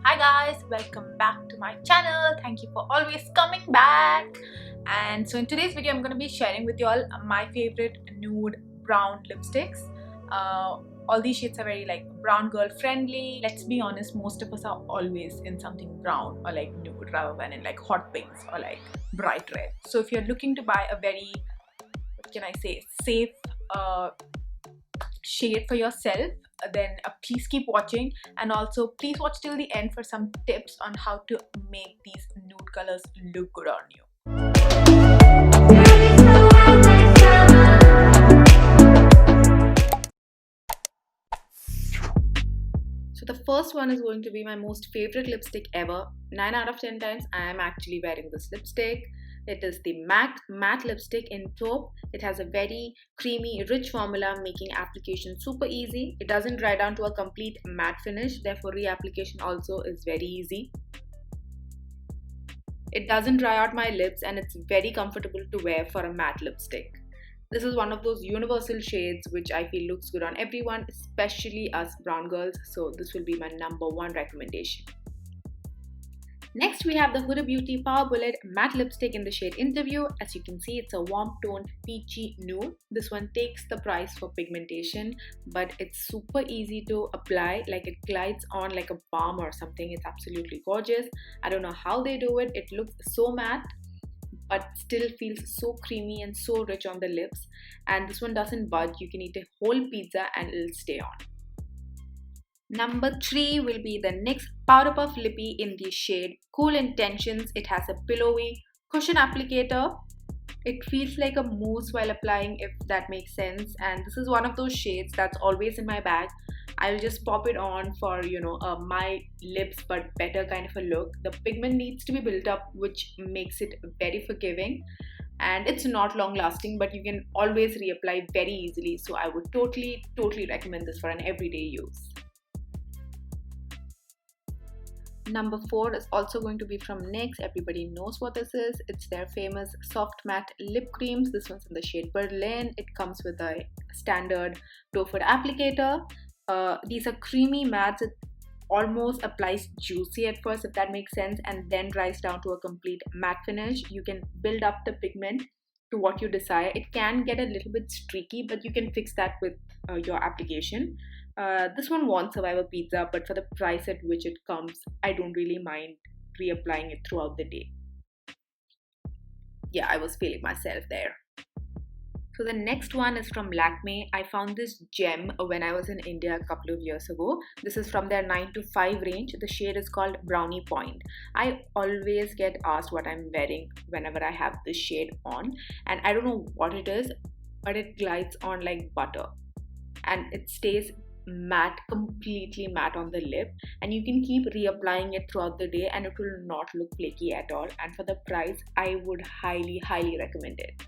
Hi guys, welcome back to my channel. Thank you for always coming back. And so in today's video I'm going to be sharing with you all my favorite nude brown lipsticks. All these shades are very like brown girl friendly. Let's be honest, most of us are always in something brown or like nude rather than in like hot pinks or like bright red. So if you're looking to buy a very, what can I say, safe shade for yourself, then please keep watching, and also please watch till the end for some tips on how to make these nude colors look good on you. So the first one is going to be my most favorite lipstick ever. 9 out of 10 times I am actually wearing this lipstick. It is the matte lipstick in taupe. It has a very creamy, rich formula, making application super easy. It doesn't dry down to a complete matte finish, therefore reapplication also is very easy. It doesn't dry out my lips and it's very comfortable to wear for a matte lipstick. This is one of those universal shades which I feel looks good on everyone, especially us brown girls, so this will be my #1 recommendation. Next, we have the Huda Beauty Power Bullet matte lipstick in the shade Interview. As you can see, it's a warm toned peachy nude. This one takes the price for pigmentation, but it's super easy to apply. Like, it glides on like a balm or something. It's absolutely gorgeous. I don't know how they do it. It looks so matte, but still feels so creamy and so rich on the lips. And this one doesn't budge. You can eat a whole pizza and it'll stay on. Number 3 will be the NYX Powder Puff Lippy in the shade Cool Intentions. It has a pillowy cushion applicator. It feels like a mousse while applying, if that makes sense. And this is one of those shades that's always in my bag. I'll just pop it on for, my lips but better kind of a look. The pigment needs to be built up, which makes it very forgiving. And it's not long lasting, but you can always reapply very easily. So I would totally recommend this for an everyday use. Number 4 is also going to be from NYX. Everybody knows what this is. It's their famous soft matte lip creams. This one's in the shade Berlin. It comes with a standard doe foot applicator. These are creamy mattes. It almost applies juicy at first, if that makes sense, and then dries down to a complete matte finish. You can build up the pigment to what you desire. It can get a little bit streaky, but you can fix that with your application. This one won't survive a pizza, but for the price at which it comes, I don't really mind reapplying it throughout the day. Yeah, I was feeling myself there. So the next one is from Lakme. I found this gem when I was in India a couple of years ago. This is from their 9 to 5 range. The shade is called Brownie Point. I always get asked what I'm wearing whenever I have this shade on, and I don't know what it is, but it glides on like butter and it stays matte, completely matte on the lip, and you can keep reapplying it throughout the day and it will not look flaky at all. And for the price, I would highly recommend it.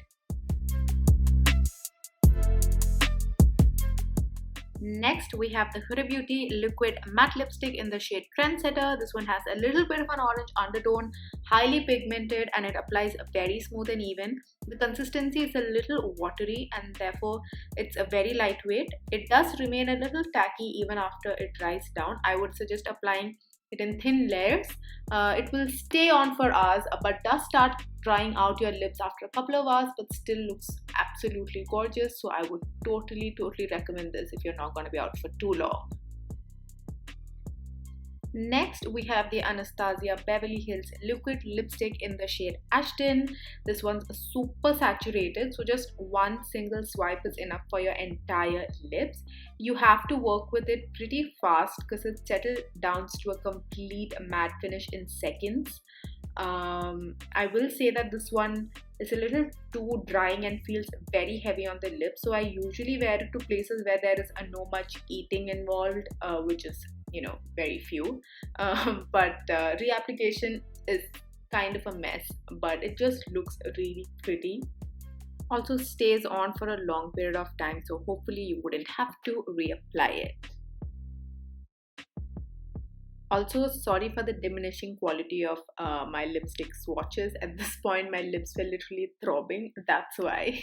Next, we have the Huda Beauty Liquid Matte Lipstick in the shade Trendsetter. This one has a little bit of an orange undertone, highly pigmented, and it applies very smooth and even. The consistency is a little watery and therefore it's a very lightweight. It does remain a little tacky even after it dries down. I would suggest applying it in thin layers. It will stay on for hours, but does start drying out your lips after a couple of hours, but still looks absolutely gorgeous. So I would totally recommend this if you're not going to be out for too long. Next, we have the Anastasia Beverly Hills Liquid Lipstick in the shade Ashton. This one's super saturated, so just one single swipe is enough for your entire lips. You have to work with it pretty fast because it settles down to a complete matte finish in seconds. I will say that this one is a little too drying and feels very heavy on the lips, so I usually wear it to places where there is no much eating involved, which is very few, but reapplication is kind of a mess, but it just looks really pretty. Also stays on for a long period of time, so hopefully you wouldn't have to reapply it. Also, sorry for the diminishing quality of my lipstick swatches. At this point my lips were literally throbbing, that's why.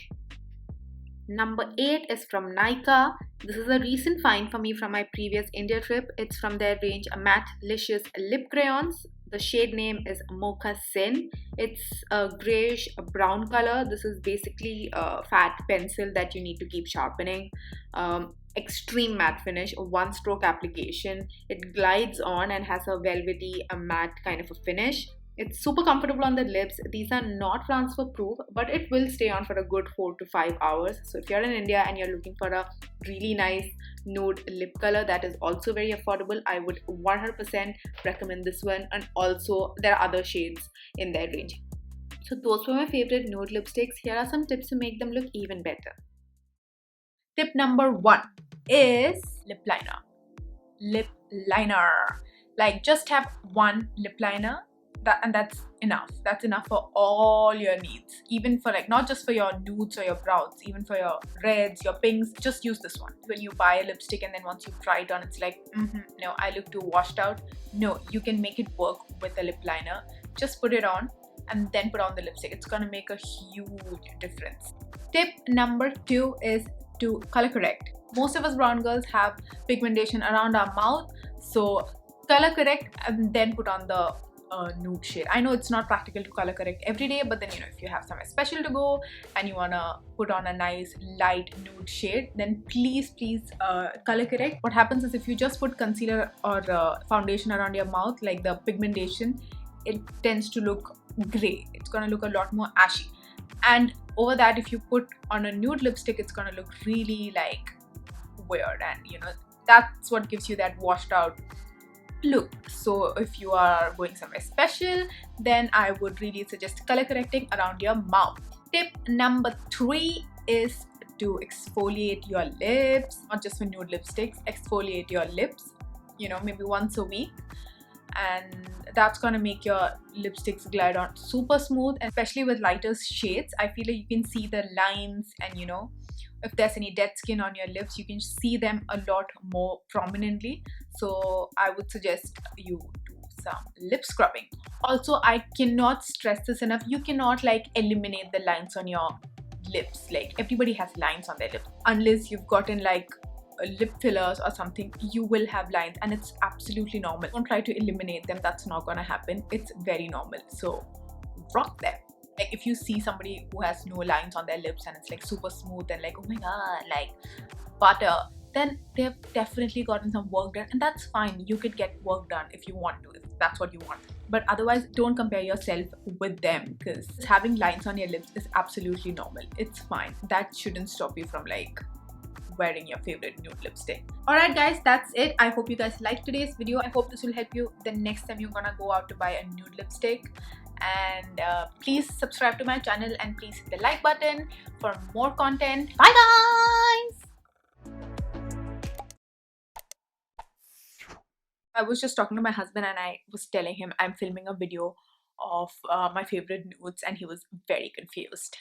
Number 8 is from Nykaa. This is a recent find for me from my previous India trip. It's from their range Matte Licious Lip Crayons. The shade name is Mocha Sin. It's a grayish brown color. This is basically a fat pencil that you need to keep sharpening. Extreme matte finish, a one stroke application. It glides on and has a velvety, matte kind of a finish. It's super comfortable on the lips. These are not transfer proof, but it will stay on for a good 4 to 5 hours. So if you're in India and you're looking for a really nice nude lip color that is also very affordable, I would 100% recommend this one. And also there are other shades in their range. So those were my favorite nude lipsticks. Here are some tips to make them look even better. Tip number 1 is lip liner. Lip liner. Like, just have one lip liner. And that's enough. That's enough for all your needs. Even for, like, not just for your nudes or your brows, even for your reds, your pinks, just use this one. When you buy a lipstick and then once you try it on, it's like, no, I look too washed out. No, you can make it work with a lip liner. Just put it on and then put on the lipstick. It's gonna make a huge difference. Tip number 2 is to color correct. Most of us brown girls have pigmentation around our mouth, so color correct and then put on the nude shade. I know it's not practical to color correct every day, but then, you know, if you have somewhere special to go and you wanna put on a nice light nude shade, then please color correct. What happens is, if you just put concealer or foundation around your mouth, like, the pigmentation, it tends to look gray. It's gonna look a lot more ashy. And over that, if you put on a nude lipstick, it's gonna look really, like, weird, and, you know, that's what gives you that washed out look. So if you are going somewhere special, then I would really suggest color correcting around your mouth. Tip number 3 is to exfoliate your lips. Not just for nude lipsticks, exfoliate your lips, you know, maybe once a week, and that's gonna make your lipsticks glide on super smooth. And especially with lighter shades, I feel like you can see the lines, and, you know, if there's any dead skin on your lips, you can see them a lot more prominently. So I would suggest you do some lip scrubbing. Also, I cannot stress this enough, you cannot, like, eliminate the lines on your lips. Like, everybody has lines on their lips. Unless you've gotten, like, lip fillers or something, you will have lines, and it's absolutely normal. Don't try to eliminate them. That's not gonna happen. It's very normal. So rock them. Like, if you see somebody who has no lines on their lips and it's, like, super smooth and, like, oh my god, like butter, then they've definitely gotten some work done, and that's fine. You could get work done if you want to, if that's what you want. But otherwise, don't compare yourself with them, because having lines on your lips is absolutely normal. It's fine. That shouldn't stop you from, like, wearing your favorite nude lipstick. Alright guys, that's it. I hope you guys liked today's video. I hope this will help you the next time you're gonna go out to buy a nude lipstick. And please subscribe to my channel, and please hit the like button for more content. Bye guys! I was just talking to my husband and I was telling him I'm filming a video of my favorite nudes, and he was very confused.